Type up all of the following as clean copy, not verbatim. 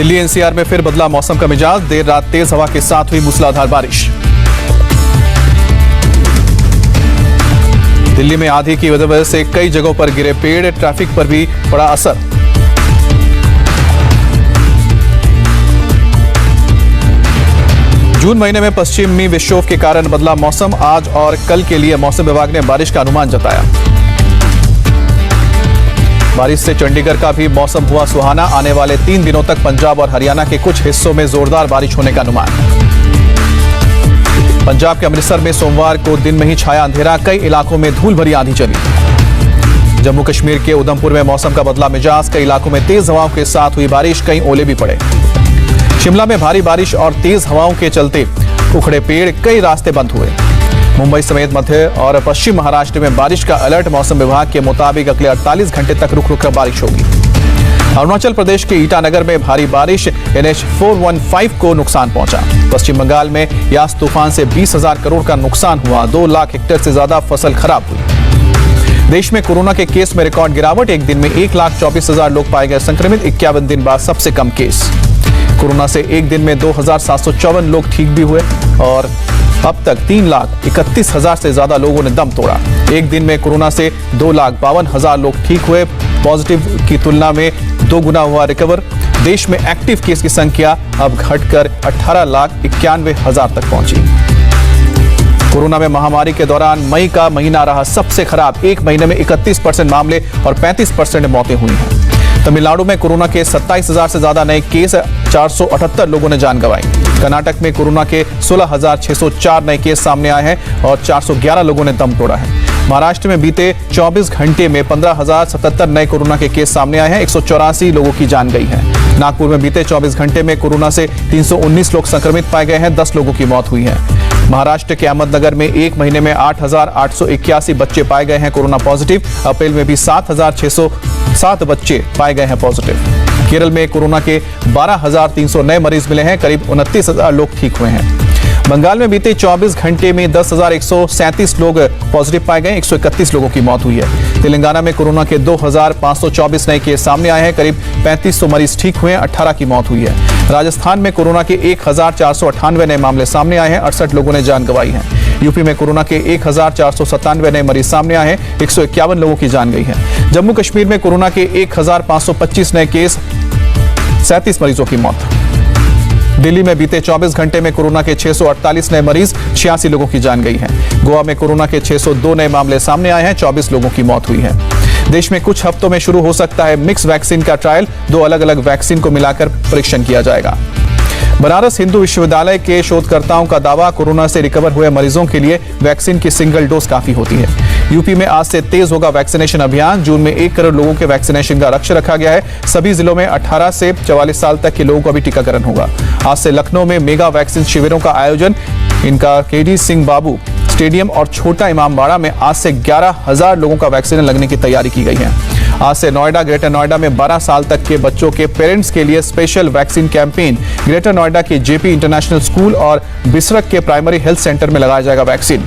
Delhi NCR में फिर बदला मौसम का मिजाज। देर रात तेज हवा के साथ हुई मूसलाधार बारिश। दिल्ली में आंधी की वजह से कई जगहों पर गिरे पेड़, ट्रैफिक पर भी पड़ा असर। जून महीने में पश्चिमी विक्षोभ के कारण बदला मौसम। आज और कल के लिए मौसम विभाग ने बारिश का अनुमान जताया। बारिश से चंडीगढ़ का भी मौसम हुआ सुहाना। आने वाले 3 दिनों तक पंजाब और हरियाणा के कुछ हिस्सों में जोरदार बारिश होने का अनुमान। पंजाब के अमृतसर में सोमवार को दिन में ही छाया अंधेरा। कई इलाकों में धूल भरी आंधी चली। जम्मू कश्मीर के उधमपुर में मौसम का बदला मिजाज। कई इलाकों में तेज हवाओं के साथ हुई बारिश। कई ओले भी पड़े। शिमला में भारी बारिश और तेज हवाओं के चलते उखड़े पेड़, कई रास्ते बंद हुए। मुंबई समेत मध्य और पश्चिम महाराष्ट्र में बारिश का अलर्ट। मौसम विभाग के मुताबिक अगले 48 घंटे तक रुक रुक कर बारिश होगी। अरुणाचल प्रदेश के ईटानगर में भारी बारिश। NH 415 को नुकसान पहुंचा। पश्चिम बंगाल में यास तूफान से 20,000 करोड़ का नुकसान हुआ। 2 लाख हेक्टेयर से ज्यादा फसल खराब हुई। देश में कोरोना के केस में रिकॉर्ड गिरावट। एक दिन में 1,24,000 लोग पाए गए संक्रमित। 51 दिन बाद सबसे कम केस। कोरोना से एक दिन में 2,754 लोग ठीक भी हुए और अब तक 3,31,000 से ज्यादा लोगों ने दम तोड़ा। एक दिन में कोरोना से 2,52,000 लोग ठीक हुए। पॉजिटिव की तुलना में 2 गुना हुआ रिकवर। देश में एक्टिव केस की संख्या अब घटकर 18,91,000 तक पहुंची। कोरोना में महामारी के दौरान मई का महीना रहा सबसे खराब। एक महीने में 31% मामले और 35% मौतें हुई हैं। तमिलनाडु में कोरोना के 27,000 से ज्यादा नए केस। 478 लोगों ने जान गंवाई। कर्नाटक में कोरोना के 16,604 नए केस सामने आए हैं और 411 लोगों ने दम तोड़ा है। महाराष्ट्र में बीते 24 घंटे में 15,077 नए कोरोना के केस सामने आए हैं। 184 लोगों की जान गई है। नागपुर में बीते 24 घंटे में कोरोना से 319 लोग संक्रमित पाए गए हैं। 10 लोगों की मौत हुई है। महाराष्ट्र के अहमदनगर में एक महीने में 8,881 बच्चे पाए गए हैं कोरोना पॉजिटिव। अप्रैल में भी 7,607 बच्चे पाए गए हैं पॉजिटिव। केरल में कोरोना के 12,300 नए मरीज मिले हैं। करीब 29,000 लोग ठीक हुए हैं। बंगाल में बीते 24 घंटे में 10,137 लोग पॉजिटिव पाए गए। 131 लोगों की मौत हुई है। तेलंगाना में कोरोना के 2,524 नए केस सामने आए हैं। करीब 3500 मरीज ठीक हुए हैं। 18 की मौत हुई है। राजस्थान में कोरोना के 1,498 नए मामले सामने आए हैं। 68 लोगों ने जान गंवाई है। यूपी में कोरोना के 1,497 नए मरीज सामने आए हैं। 151 लोगों की जान गई है। जम्मू कश्मीर में कोरोना के 1,525 नए केस, 37 मरीजों की मौत। दिल्ली में बीते 24 घंटे में कोरोना के 648 नए मरीज, 86 लोगों की जान गई है। गोवा में कोरोना के 602 नए मामले सामने आए हैं। 24 लोगों की मौत हुई है। देश में कुछ हफ्तों में शुरू हो सकता है मिक्स वैक्सीन का ट्रायल। 2 अलग अलग वैक्सीन को मिलाकर परीक्षण किया जाएगा। बनारस हिंदू विश्वविद्यालय के शोधकर्ताओं का दावा, कोरोना से रिकवर हुए मरीजों के लिए वैक्सीन की सिंगल डोज काफी होती है। यूपी में आज से तेज होगा वैक्सीनेशन अभियान। जून में 1 करोड़ लोगों के वैक्सीनेशन का लक्ष्य रखा गया है। सभी जिलों में 18 से 44 साल तक के लोगों का भी टीकाकरण होगा। आज से लखनऊ में मेगा वैक्सीन शिविरों का आयोजन। इनका KD सिंह बाबू स्टेडियम और छोटा इमामबाड़ा में आज से 11,000 लोगों का वैक्सीन लगने की तैयारी की गई है। आज से नोएडा, ग्रेटर नोएडा में 12 साल तक के बच्चों के पेरेंट्स के लिए special vaccine campaign. Greater Noida के JP इंटरनेशनल स्कूल और बिसरक के प्राइमरी हेल्थ सेंटर में लगाया जाएगा वैक्सीन।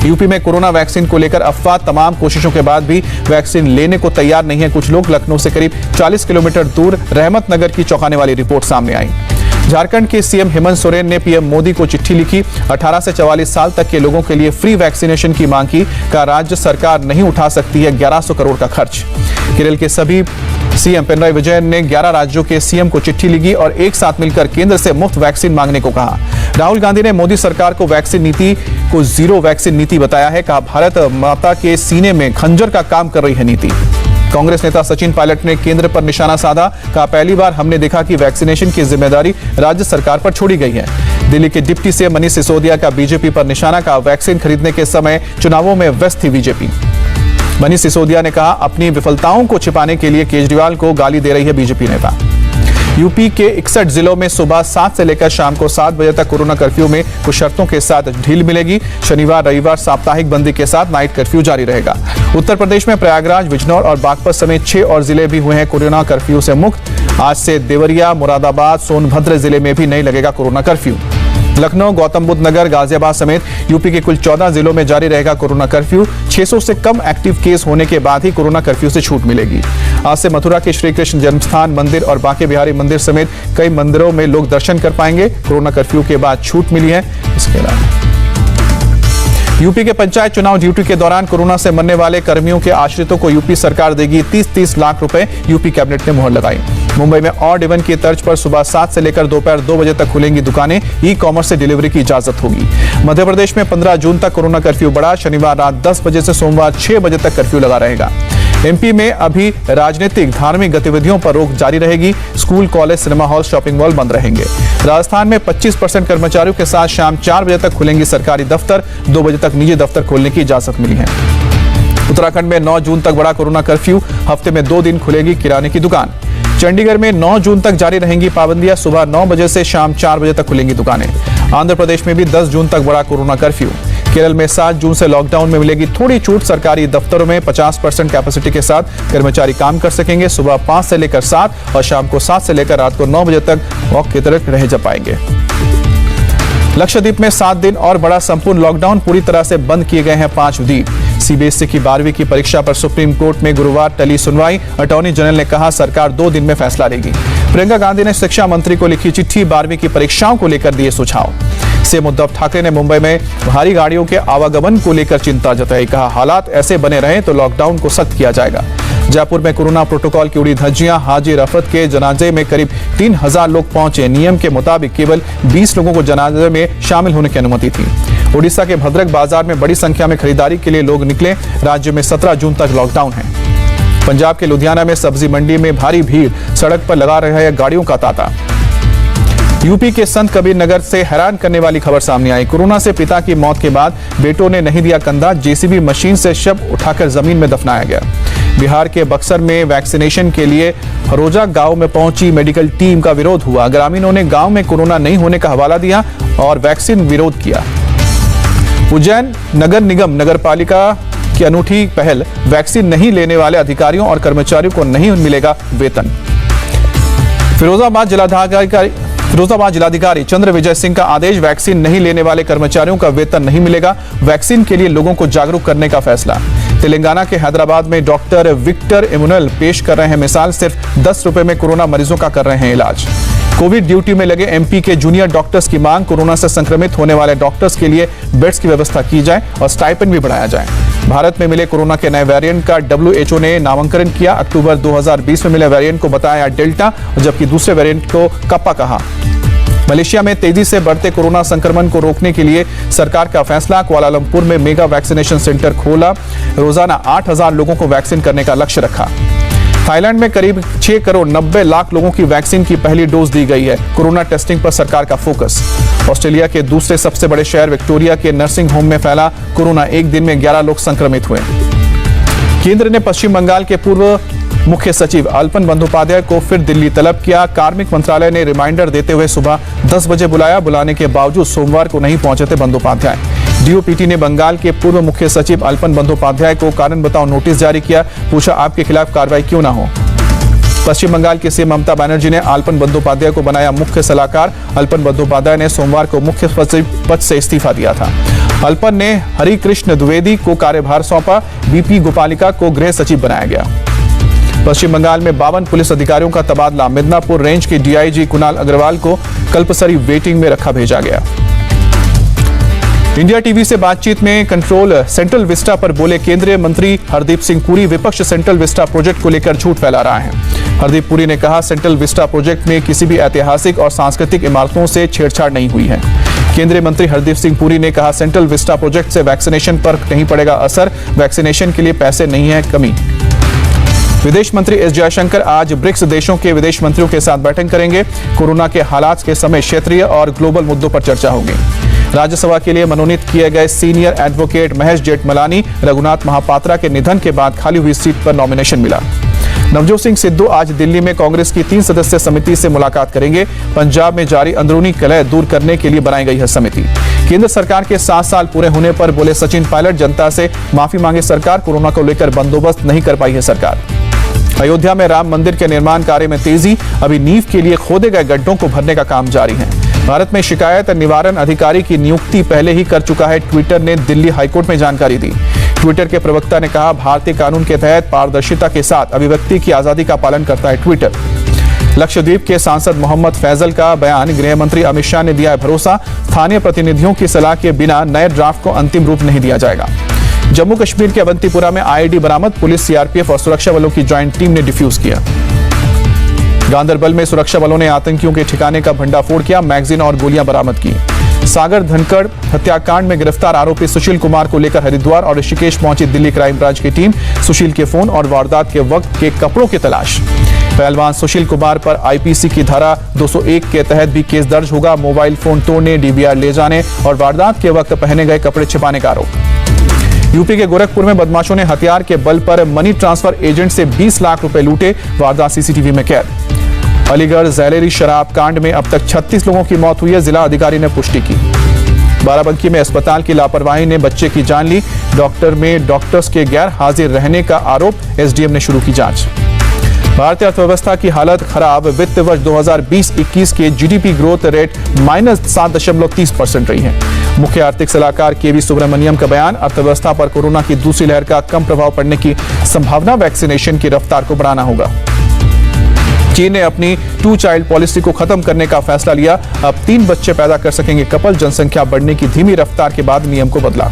यूपी में कोरोना वैक्सीन को लेकर अफवाह। तमाम कोशिशों के बाद भी वैक्सीन लेने को तैयार नहीं है कुछ लोग। लखनऊ से करीब 40 किलोमीटर दूर रहमतनगर की चौंकाने वाली रिपोर्ट सामने आई। झारखंड के CM हेमंत सोरेन ने PM मोदी को चिट्ठी लिखी। 18 से 44 साल तक के लोगों के लिए फ्री वैक्सीनेशन की मांग की। कहा राज्य सरकार नहीं उठा सकती है 1100 करोड़ का खर्च। केरल के सभी CM पिनराई विजयन ने 11 राज्यों के CM को चिट्ठी लिखी और एक साथ मिलकर केंद्र से मुफ्त वैक्सीन मांगने को कहा। राहुल गांधी ने मोदी सरकार को वैक्सीन नीति को जीरो वैक्सीन नीति बताया है। कहा भारत माता के सीने में खंजर का काम कर रही है नीति। कांग्रेस नेता सचिन पायलट ने केंद्र पर निशाना साधा। कहा पहली बार हमने देखा कि वैक्सीनेशन की जिम्मेदारी राज्य सरकार पर छोड़ी गई है। दिल्ली के डिप्टी CM मनीष सिसोदिया का BJP पर निशाना। कहा वैक्सीन खरीदने के समय चुनावों में व्यस्त थी BJP। मनीष सिसोदिया ने कहा अपनी विफलताओं को छिपाने के लिए केजरीवाल को गाली दे रही है BJP नेता। यूपी के 61 जिलों में सुबह 7 से लेकर शाम को 7 बजे तक कोरोना कर्फ्यू में कुछ शर्तों के साथ ढील मिलेगी। शनिवार रविवार साप्ताहिक बंदी के साथ नाइट कर्फ्यू जारी रहेगा। उत्तर प्रदेश में प्रयागराज, बिजनौर और बागपत समेत 6 और जिले भी हुए हैं कोरोना कर्फ्यू से मुक्त। आज से देवरिया, मुरादाबाद, सोनभद्र जिले में भी नहीं लगेगा कोरोना कर्फ्यू। लखनऊ, गौतम बुद्ध नगर, गाजियाबाद समेत यूपी के कुल 14 जिलों में जारी रहेगा कोरोना कर्फ्यू। 600 से कम एक्टिव केस होने के बाद ही कोरोना कर्फ्यू से छूट मिलेगी। आज से मथुरा के श्री कृष्ण जन्मस्थान मंदिर और बांके बिहारी मंदिर समेत कई मंदिरों में लोग दर्शन कर पाएंगे। कोरोना कर्फ्यू के बाद छूट मिली है। इसके अलावा यूपी के पंचायत चुनाव ड्यूटी के दौरान कोरोना से मरने वाले कर्मियों के आश्रितों को यूपी सरकार देगी 30-30 लाख रुपए। यूपी कैबिनेट ने मुहर लगाई। मुंबई में ऑड इवन की तर्ज पर सुबह 7 से लेकर दोपहर 2 बजे तक खुलेंगी दुकानें। ई कॉमर्स से डिलीवरी की इजाजत होगी। मध्य प्रदेश में 15 जून तक कोरोना कर्फ्यू बढ़ा। शनिवार रात 10 बजे से सोमवार 6 बजे तक कर्फ्यू लगा रहेगा। एमपी में अभी राजनीतिक धार्मिक गतिविधियों पर रोक जारी रहेगी। School, college, cinema hall, shopping mall बंद रहेंगे। राजस्थान में 25% कर्मचारियों के साथ शाम 4 बजे तक खुलेंगी सरकारी दफ्तर। 2 बजे तक निजी दफ्तर खोलने की इजाजत मिली है। उत्तराखंड में 9 जून तक बढ़ा कोरोना कर्फ्यू। हफ्ते में 2 दिन खुलेगी किराने की दुकान। चंडीगढ़ में 9 जून तक जारी रहेंगी पाबंदियां। सुबह 9 बजे से शाम 4 बजे तक खुलेंगी दुकानें। आंध्र प्रदेश में भी 10 जून तक बढ़ा कोरोना कर्फ्यू। केरल में 7 जून से लॉकडाउन में मिलेगी थोड़ी छूट। सरकारी दफ्तरों में 50% कैपेसिटी के साथ कर्मचारी काम कर सकेंगे। सुबह 5 से लेकर 7 और शाम को 7 से लेकर रात को 9 बजे तक वॉक की तरह रह जा पाएंगे। लक्षद्वीप में 7 दिन और बड़ा संपूर्ण लॉकडाउन। पूरी तरह से बंद किए गए हैं 5 द्वीप। सीबीएसई की 12वीं की परीक्षा पर सुप्रीम कोर्ट में गुरुवार टली सुनवाई। अटॉर्नी जनरल ने कहा सरकार 2 दिन में फैसला लेगी। प्रियंका गांधी ने शिक्षा मंत्री को लिखी चिट्ठी। 12वीं की परीक्षाओं को लेकर दिए सुझाव। सीएम उद्धव ठाकरे ने मुंबई में भारी गाड़ियों के आवागमन को लेकर चिंता जताई। कहा हालात ऐसे बने रहे तो लॉकडाउन को सख्त किया जाएगा। जयपुर में कोरोना प्रोटोकॉल की उड़ी धज्जियां। हाजी रफत के जनाजे में करीब 3000 लोग पहुंचे। नियम के मुताबिक केवल 20 लोगों को जनाजे में शामिल होने की अनुमति थी। उड़ीसा के भद्रक बाजार में बड़ी संख्या में खरीदारी के लिए लोग निकले। राज्य में 17 जून तक लॉकडाउन है। पंजाब के लुधियाना में सब्जी मंडी में भारी भीड़। सड़क पर लगा रहे गाड़ियों का तांता। यूपी के संत कबीर नगर से हैरान करने वाली खबर सामने आई। कोरोना से पिता की मौत के बाद बेटों ने नहीं दिया कंधा। जेसीबी मशीन से शव उठाकर जमीन में दफनाया गया। बिहार के बक्सर में वैक्सीनेशन के लिए हरोजा गांव में पहुंची मेडिकल टीम का विरोध हुआ। ग्रामीणों ने गांव में कोरोना नहीं होने का हवाला दिया और वैक्सीन विरोध किया। उज्जैन नगर निगम नगरपालिका की अनूठी पहल। वैक्सीन नहीं लेने वाले अधिकारियों और कर्मचारियों को नहीं मिलेगा वेतन। फिरोजाबाद जिलाधिकारी चंद्र विजय सिंह का आदेश। वैक्सीन नहीं लेने वाले कर्मचारियों का वेतन नहीं मिलेगा। वैक्सीन के लिए लोगों को जागरूक करने का फैसला। तेलंगाना के हैदराबाद में डॉक्टर विक्टर इमुनल पेश कर रहे हैं मिसाल। सिर्फ 10 रुपए में कोरोना मरीजों का कर रहे हैं इलाज। कोविड ड्यूटी में लगे एमपी के जूनियर डॉक्टर्स की मांग। कोरोना से संक्रमित होने वाले डॉक्टर्स के लिए बेड्स की व्यवस्था की जाए और स्टाइपेंड भी बढ़ाया जाए। भारत में मिले कोरोना के नए वेरिएंट का WHO ने नामांकन किया। अक्टूबर 2020 में मिले वेरिएंट को बताया डेल्टा, जबकि दूसरे वेरिएंट को कप्पा कहा। मलेशिया में तेजी से बढ़ते कोरोना संक्रमण को रोकने के लिए सरकार का फैसला। कुआलालंपुर में मेगा वैक्सीनेशन सेंटर खोला। रोजाना 8000 लोगों को वैक्सीन करने का लक्ष्य रखा। थाईलैंड में करीब 6 करोड़ 90 लाख लोगों की वैक्सीन की पहली डोज दी गई है। कोरोना टेस्टिंग पर सरकार का फोकस। ऑस्ट्रेलिया के दूसरे सबसे बड़े शहर विक्टोरिया के नर्सिंग होम में फैला कोरोना। एक दिन में 11 लोग संक्रमित हुए। केंद्र ने पश्चिम बंगाल के पूर्व मुख्य सचिव अल्पन बंदोपाध्याय को फिर दिल्ली तलब किया। कार्मिक मंत्रालय ने रिमाइंडर देते हुए सुबह 10 बजे बुलाया। बुलाने के बावजूद सोमवार को नहीं पहुंचे थे बंदोपाध्याय। डीओपीटी ने बंगाल के पूर्व मुख्य सचिव अल्पन बंदोपाध्याय को कारण बताओ नोटिस जारी किया। पूछा आपके खिलाफ कार्रवाई क्यों ना हो। पश्चिम बंगाल की सीएम ममता बनर्जी ने अल्पन बंदोपाध्याय को बनाया मुख्य सलाहकार। अल्पन बंदोपाध्याय ने सोमवार को मुख्य सचिव पद से इस्तीफा दिया था। अल्पन ने हरिकृष्ण द्विवेदी को कार्यभार सौंपा। बीपी गोपालिका को गृह सचिव बनाया गया। पश्चिम बंगाल में 52 पुलिस अधिकारियों का तबादला। मिदनापुर रेंज के डीआईजी कुणाल अग्रवाल को कल्पसरी वेटिंग में रखा भेजा गया। इंडिया टीवी से बातचीत में कंट्रोल सेंट्रल विस्टा पर बोले केंद्रीय मंत्री हरदीप सिंह पुरी। विपक्ष सेंट्रल विस्टा प्रोजेक्ट को लेकर झूठ फैला रहा है। हरदीप पुरी ने कहा सेंट्रल विस्टा प्रोजेक्ट में किसी भी ऐतिहासिक और सांस्कृतिक इमारतों से छेड़छाड़ नहीं हुई है। केंद्रीय मंत्री हरदीप सिंह पुरी ने कहा सेंट्रल विस्टा प्रोजेक्ट से वैक्सीनेशन पर नहीं पड़ेगा असर। वैक्सीनेशन के लिए पैसे नहीं है कमी। विदेश मंत्री एस जयशंकर आज ब्रिक्स देशों के विदेश मंत्रियों के साथ बैठक करेंगे। कोरोना के हालात के समय क्षेत्रीय और ग्लोबल मुद्दों पर चर्चा होगी। राज्यसभा के लिए मनोनीत किए गए सीनियर एडवोकेट महेश जेठमलानी रघुनाथ महापात्रा के निधन के बाद खाली हुई सीट पर नॉमिनेशन मिला। नवजोत सिंह सिद्धू आज दिल्ली में कांग्रेस की 3 सदस्यीय समिति से मुलाकात करेंगे। पंजाब में जारी अंदरूनी कलह दूर करने के लिए बनाई गई है समिति। केंद्र सरकार के 7 साल पूरे होने पर बोले सचिन पायलट जनता से माफी मांगे सरकार। कोरोना को लेकर बंदोबस्त नहीं कर पाई है सरकार। अयोध्या में राम मंदिर के निर्माण कार्य में तेजी। अभी नींव के लिए खोदे गए गड्ढों को भरने का काम जारी है। भारत में शिकायत निवारण अधिकारी की नियुक्ति पहले ही कर चुका है ट्विटर ने दिल्ली हाईकोर्ट में जानकारी दी। ट्विटर के प्रवक्ता ने कहा, भारतीय कानून के तहत पारदर्शिता के साथ अभिव्यक्ति की आजादी का पालन करता है ट्विटर। लक्षद्वीप के सांसद मोहम्मद फैजल का बयान, गृह मंत्री अमित शाह ने दिया है भरोसा, स्थानीय प्रतिनिधियों की सलाह के बिना नए ड्राफ्ट को अंतिम रूप नहीं दिया जाएगा। जम्मू कश्मीर के अवंतीपुरा में आईईडी बरामद, पुलिस, सीआरपीएफ और सुरक्षा बलों की ज्वाइंट टीम ने डिफ्यूज किया। गांदरबल में सुरक्षा बलों ने आतंकियों के ठिकाने का भंडाफोड़ किया, मैगजीन और गोलियां बरामद की। सागर धनखड़ हत्याकांड में गिरफ्तार आरोपी सुशील कुमार को लेकर हरिद्वार और ऋषिकेश पहुंची दिल्ली क्राइम ब्रांच की टीम। सुशील के फोन और वारदात के वक्त के कपड़ों की तलाश। पहलवान सुशील कुमार पर आईपीसी की धारा 201 के तहत भी केस दर्ज होगा। मोबाइल फोन तोड़ने, डीवीआर ले जाने और वारदात के वक्त पहने गए कपड़े छिपाने का आरोप। यूपी के गोरखपुर में बदमाशों ने हथियार के बल पर मनी ट्रांसफर एजेंट से 20 लाख रुपए लूटे, वारदात सीसीटीवी में कैद। अलीगढ़ जहरीली शराब कांड में अब तक 36 लोगों की मौत हुई है, जिला अधिकारी ने पुष्टि की। बाराबंकी में अस्पताल की लापरवाही ने बच्चे की जान ली, डॉक्टर्स के गैर हाजिर रहने का आरोप, एसडीएम ने शुरू की जांच। भारतीय अर्थव्यवस्था की हालत खराब, वित्त वर्ष 2020-21 के जीडीपी ग्रोथ रेट -7.30% रही है। मुख्य आर्थिक सलाहकार केवी सुब्रमण्यम का बयान, अर्थव्यवस्था पर कोरोना की दूसरी लहर का कम प्रभाव पड़ने की संभावना, वैक्सीनेशन की रफ्तार को बढ़ाना होगा। चीन ने अपनी 2 चाइल्ड पॉलिसी को खत्म करने का फैसला लिया, अब 3 बच्चे पैदा कर सकेंगे कपल, जनसंख्या बढ़ने की धीमी रफ्तार के बाद नियम को बदला।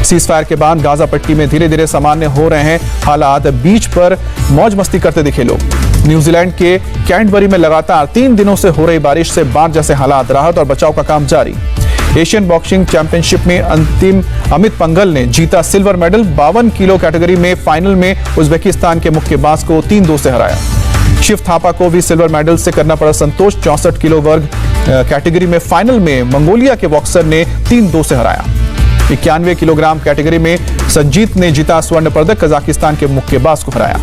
सीजफायर के बाद गाजा पट्टी में धीरे धीरे सामान्य हो रहे हैं हालात, बीच पर मौज मस्ती करते दिखे लोग। न्यूजीलैंड के कैंटबरी में लगातार 3 दिनों से हो रही बारिश से बाढ़ जैसे हालात, राहत और बचाव का काम जारी। एशियन बॉक्सिंग चैंपियनशिप में अंतिम अमित पंघल ने जीता सिल्वर मेडल, 52 किलो कैटेगरी में फाइनल में उज्बेकिस्तान के मुक्केबाज को 3-2 से हराया। शिव थापा को भी सिल्वर मेडल से करना पड़ा संतोष, 64 किलो वर्ग कैटेगरी में फाइनल में मंगोलिया के बॉक्सर ने 3-2 से हराया। 91 किलोग्राम कैटेगरी में संजीत ने जीता स्वर्ण पदक, कजाकिस्तान के मुक्केबाज को हराया।